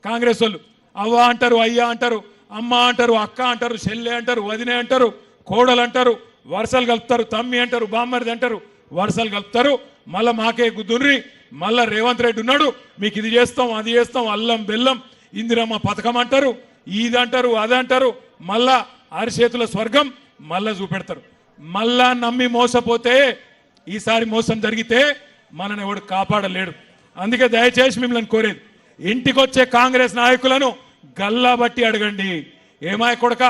కాంగ్రెస్ వాళ్ళు అవ్వ అంటారు, అయ్యా అంటారు, అమ్మ అంటారు, అక్క అంటారు, చెల్లె అంటారు, వదినే అంటారు, కోడలు అంటారు, వరుసలు కలుపుతారు, తమ్మి అంటారు, బామ్మరిది అంటారు, వరుసలు కలుపుతారు. మళ్ళా మాకే గుద్దుర్రి, మళ్ళా రేవంత్ రెడ్డి ఉన్నాడు, మీకు ఇది చేస్తాం అది చేస్తాం, అల్లం బెల్లం ఇందిరమ్మ పథకం అంటారు, ఇదంటారు అదంటారు, మళ్ళా అరిచేతుల స్వర్గం మళ్ళా చూపెడతారు. మళ్ళా నమ్మి మోసపోతే ఈసారి మోసం జరిగితే మనని ఎవడు కాపాడలేడు. అందుకే దయచేసి మిమ్మల్ని కోరేది, ఇంటికొచ్చే కాంగ్రెస్ నాయకులను గల్లా బట్టి అడగండి. ఏమాయ కొడక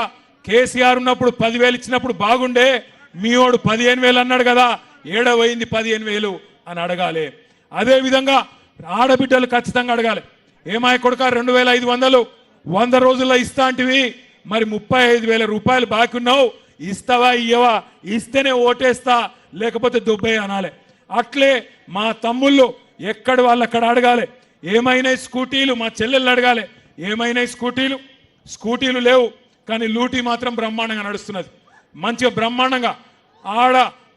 కేసీఆర్ ఉన్నప్పుడు 10,000 ఇచ్చినప్పుడు బాగుండే, మీ వాడు 15,000 అన్నాడు కదా, ఏడవైంది 15,000 అని అడగాలి. అదేవిధంగా ఆడబిడ్డలు ఖచ్చితంగా అడగాలి. ఏమాయ కొడక 2,500 100 రోజుల్లో ఇస్తా అంటివి, మరి 35,000 రూపాయలు బాకీ ఉన్నావు, ఇస్తావా ఇయ్యవా, ఇస్తేనే ఓటేస్తా లేకపోతే దుబ్బే అనాలి. అట్లే మా తమ్ముళ్ళు ఎక్కడ వాళ్ళు అక్కడ అడగాలి. ఏమైనా స్కూటీలు మా చెల్లెళ్ళు అడగాలి, ఏమైనా స్కూటీలు లేవు కానీ లూటీ మాత్రం బ్రహ్మాండంగా నడుస్తున్నది. మంచిగా బ్రహ్మాండంగా ఆడ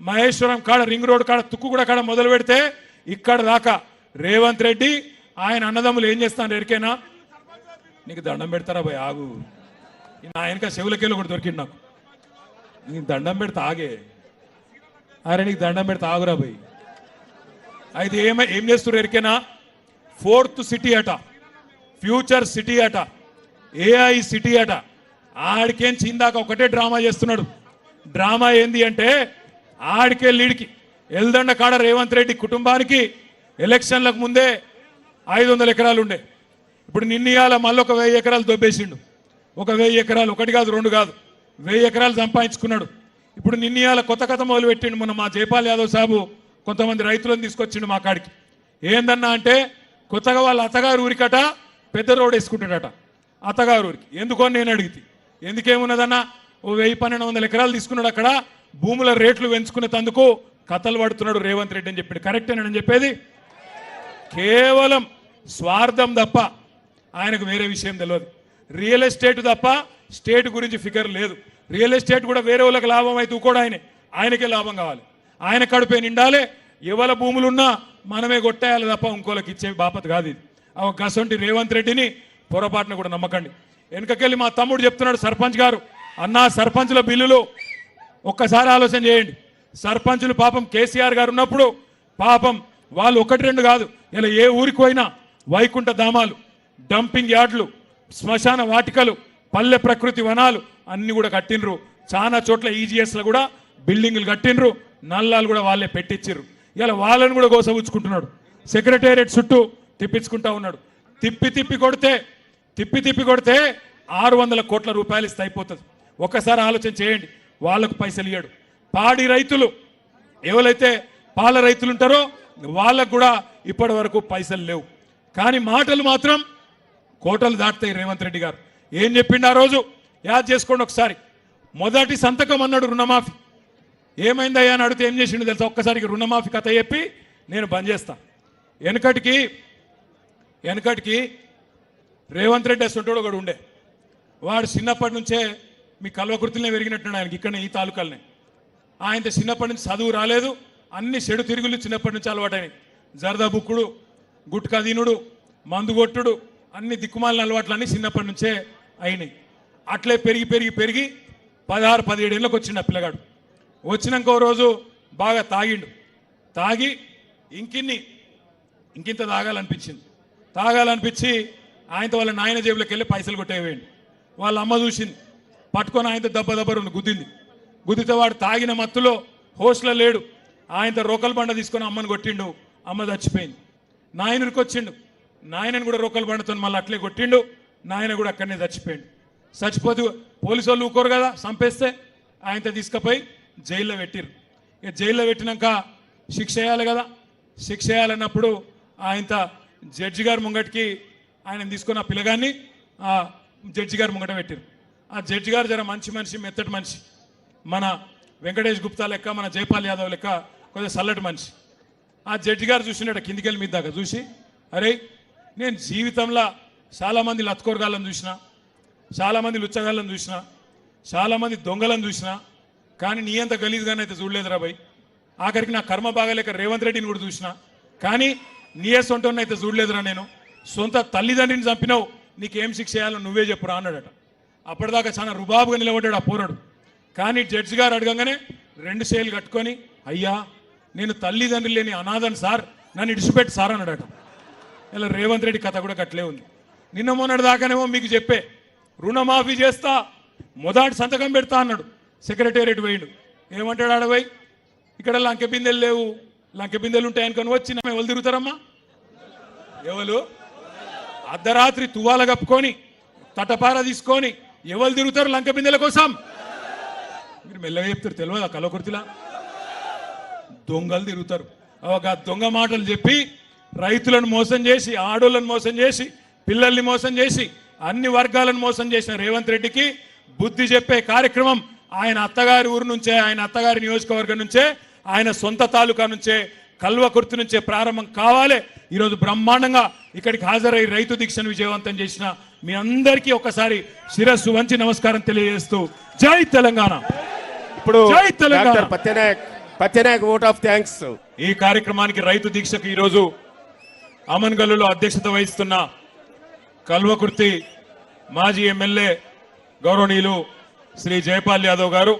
మహేశ్వరం కాడ రింగ్ రోడ్ కాడ తుక్కుగూడ కాడ మొదలు పెడితే ఇక్కడ దాకా రేవంత్ రెడ్డి ఆయన అన్నదమ్ములు ఏం చేస్తాను ఎరికేనా, నీకు దండం పెడతారా భయ్ ఆగు, నా వెనక చెవులకెళ్ళి కూడా దొరికింది నాకు, నీకు దండం పెడతా ఆగే, అరే నీకు దండం పెడతా ఆగురా భయ్. అయితే ఏం చేస్తున్నారు ఎరికేనా, 4th సిటీ అట, ఫ్యూచర్ సిటీ అట, AI సిటీ అట. ఆడికేం చిందాక ఒకటే డ్రామా చేస్తున్నాడు. డ్రామా ఏంది అంటే ఆడికే లీడ్కి ఎల్దండ కాడ రేవంత్ రెడ్డి కుటుంబానికి ఎలక్షన్లకు ముందే 500 ఎకరాలు ఉండే, ఇప్పుడు నిన్నయాల మళ్ళీ ఒక 1000 ఎకరాలు దొబ్బేసిండు. ఒక 1000 ఎకరాలు, ఒకటి కాదు రెండు కాదు, 1000 ఎకరాలు సంపాదించుకున్నాడు. ఇప్పుడు నిన్నయాల కొత్త కథ మొదలు పెట్టిండు. మొన్న మా జైపాల్ యాదవ్ సాబు కొంతమంది రైతులను తీసుకొచ్చిండు మా కాడికి. ఏందన్నా అంటే కొత్తగా వాళ్ళ అత్తగారు ఊరికట పెద్ద రోడ్ వేసుకుంటాడట అత్తగారు ఊరికి. ఎందుకో నేను అడిగితే ఎందుకేమున్నదన్నా, ఓ 1000-1200 ఎకరాలు తీసుకున్నాడు, అక్కడ భూముల రేట్లు పెంచుకునేందుకు కథలు పడుతున్నాడు రేవంత్ రెడ్డి అని చెప్పాడు. కరెక్టేనని చెప్పేది, కేవలం స్వార్థం తప్ప ఆయనకు వేరే విషయం తెలియదు. రియల్ ఎస్టేట్ తప్ప స్టేట్ గురించి ఫిగర్ లేదు. రియల్ ఎస్టేట్ కూడా వేరే వాళ్ళకి లాభం అయితే కూడా ఆయనకే లాభం కావాలి, ఆయన కడుపే నిండాలి. ఎవల భూములున్నా మనమే కొట్టేయాలి తప్ప ఇంకోళ్ళకి ఇచ్చే బాపత్ కాదు ఇది. గసంటి రేవంత్ రెడ్డిని పొరపాటున కూడా నమ్మకండి. వెనుకకెళ్ళి మా తమ్ముడు చెప్తున్నాడు సర్పంచ్ గారు, అన్నా సర్పంచుల బిల్లులు ఒక్కసారి ఆలోచన చేయండి. సర్పంచులు పాపం కేసీఆర్ గారు ఉన్నప్పుడు పాపం వాళ్ళు 1-2 కాదు, ఇలా ఏ ఊరికి పోయినా వైకుంఠ ధామాలు, డంపింగ్ యార్డులు, శ్మశాన వాటికలు, పల్లె ప్రకృతి వనాలు అన్ని కూడా కట్టినరు. చాలా చోట్ల ఈజీఎస్లో కూడా బిల్డింగులు కట్టినరు, నల్లాలు కూడా వాళ్ళే పెట్టించారు. ఇలా వాళ్ళని కూడా గోసవుచ్చుకుంటున్నాడు. సెక్రటేరియట్ చుట్టూ తిప్పించుకుంటా ఉన్నాడు. తిప్పి కొడితే 600 కోట్ల రూపాయలు ఇస్తే అయిపోతుంది. ఒక్కసారి ఆలోచన చేయండి, వాళ్ళకు పైసలు ఇయ్యాడు. పాడి రైతులు ఎవరైతే పాల రైతులు ఉంటారో వాళ్ళకు కూడా ఇప్పటి వరకు పైసలు లేవు. కానీ మాటలు మాత్రం కోటలు దాటుతాయి. రేవంత్ రెడ్డి గారు ఏం చెప్పిండు ఆ రోజు యాద్ చేసుకోండి ఒకసారి. మొదటి సంతకం అన్నాడు రుణమాఫీ. ఏమైందయ్యా అని అడిగితే ఏం చేసిండు తెలుసా, ఒక్కసారికి రుణమాఫీ కథ చెప్పి నేను బంద్ చేస్తా. వెనకటికి రేవంత్ రెడ్డి అసంటోడు ఒకడు ఉండే, వాడు చిన్నప్పటి నుంచే మీ కల్వకృతులనే పెరిగినట్టున్నాడు. ఆయనకి ఇక్కడ ఈ తాలూకాలనే ఆయన చిన్నప్పటి నుంచి చదువు రాలేదు, అన్ని చెడు తిరుగులు చిన్నప్పటి నుంచి అలవాటైనవి. జరదా బుక్కుడు, గుట్కా దీనుడు, మందు కొట్టుడు, అన్ని దిక్కుమాలిన అలవాట్లన్నీ చిన్నప్పటి నుంచే అయినాయి. అట్లే పెరిగి 16-17 ఏళ్ళకి వచ్చిండు ఆ పిల్లగాడు. వచ్చినాక ఓ రోజు బాగా తాగి ఇంకింత తాగాలనిపించి ఆయనతో వాళ్ళ నాయన జేబులోకి వెళ్ళి పైసలు కొట్టేవేయండి. వాళ్ళ అమ్మ చూసింది, పట్టుకొని ఆయనతో దెబ్బ గుద్దితే వాడు తాగిన మత్తులో హోస్ట్లో లేడు. ఆయనతో రోకల్ బండ తీసుకొని అమ్మని కొట్టిండు, అమ్మ చచ్చిపోయింది. నాయనకి వచ్చిండు, నాయనని కూడా రోకల్ బండతో మళ్ళీ అట్లే కొట్టిండు, నాయన కూడా అక్కడనే చచ్చిపోయిండు. చచ్చిపోతే పోలీసు వాళ్ళు ఊరుకోరు కదా, చంపేస్తే ఆయనతో తీసుకుపోయి జైల్లో పెట్టిరు. ఇక జైల్లో పెట్టినాక శిక్ష వేయాలి కదా, శిక్ష వేయాలన్నప్పుడు ఆయనతో జడ్జి గారి ముంగటికి ఆయన తీసుకున్న ఆ పిల్లగాన్ని ఆ జడ్జి గారి ముంగట పెట్టిరు. ఆ జడ్జి గారు జర మంచి మనిషి, మెత్తటి మనిషి, మన వెంకటేష్ గుప్తా లెక్క, మన జైపాల్ యాదవ్ లెక్క కొంచెం చల్లటి మనిషి. ఆ జడ్జి గారు చూసినట్టు కిందికెళ్ళి మీద దాకా చూసి, అరే నేను జీవితంలో చాలామంది లత్కోరగాళ్ళని చూసిన, చాలామంది లుచ్చగాళ్ళని చూసిన, చాలామంది దొంగలను చూసిన, కానీ నీ అంత గలీజ్గానే అయితే చూడలేదురా భయ్. ఆఖరికి నా కర్మ బాగాలేక రేవంత్ రెడ్డిని కూడా చూసిన, కానీ నీ సొంటని అయితే చూడలేదురా. నేను సొంత తల్లిదండ్రిని చంపినావు, నీకేం శిక్ష చేయాలో నువ్వే చెప్పురా అన్నాడట. అప్పటిదాకా చాలా రుబాబుగా నిలబడ్డాడు ఆ పోరాడు. కానీ జడ్జి గారు అడగంగానే 2 చేతులు కట్టుకొని, అయ్యా నేను తల్లిదండ్రులు లేని అనాథను సార్, నన్ను ఇడిచిపెట్టి సార్ అన్నాడట. ఇలా రేవంత్ రెడ్డి కథ కూడా కట్లే ఉంది. నిన్న మొన్నటి దాకానేమో మీకు చెప్పే రుణమాఫీ చేస్తా, మొదటి సంతకం పెడతా అన్నాడు. సెక్రటేరియట్ పోయిండు. ఏమంటాడు ఆడపోయి, ఇక్కడ లంకె బిందెలు లేవు, లంకె బిందెలు ఉంటాయనుకొని వచ్చి ఎవరు తిరుగుతారమ్మా? ఎవరు అర్ధరాత్రి తువాల కప్పుకొని తటపార తీసుకొని ఎవరు తిరుగుతారు లంకె బిందెల కోసం? మీరు మెల్లగా చెప్తారు, తెలియదు ఆ కలకుర్తిలా దొంగలు తిరుగుతారు. ఒక దొంగ మాటలు చెప్పి రైతులను మోసం చేసి, ఆడోళ్ళను మోసం చేసి, పిల్లల్ని మోసం చేసి, అన్ని వర్గాలను మోసం చేసిన రేవంత్ రెడ్డికి బుద్ధి చెప్పే కార్యక్రమం ఆయన అత్తగారి ఊరు నుంచే, ఆయన అత్తగారి నియోజకవర్గం నుంచే, ఆయన సొంత తాలూకా నుంచే, కల్వకుర్తి నుంచే ప్రారంభం కావాలి. ఈరోజు బ్రహ్మాండంగా ఇక్కడికి హాజరై రైతు దీక్షను విజయవంతం చేసిన మీ అందరికీ ఒకసారి శిరస్సు వంచి నమస్కారం తెలియజేస్తూ జై తెలంగాణ. ఇప్పుడు జై Telangana. Patyanayak vote of thanks. ఈ కార్యక్రమానికి రైతు దీక్షకు ఈరోజు అమన్గల్లులో అధ్యక్షత వహిస్తున్న కల్వకుర్తి మాజీ ఎమ్మెల్యే గౌరవనీయులు శ్రీ జయపాల్ యాదవ్ గారు,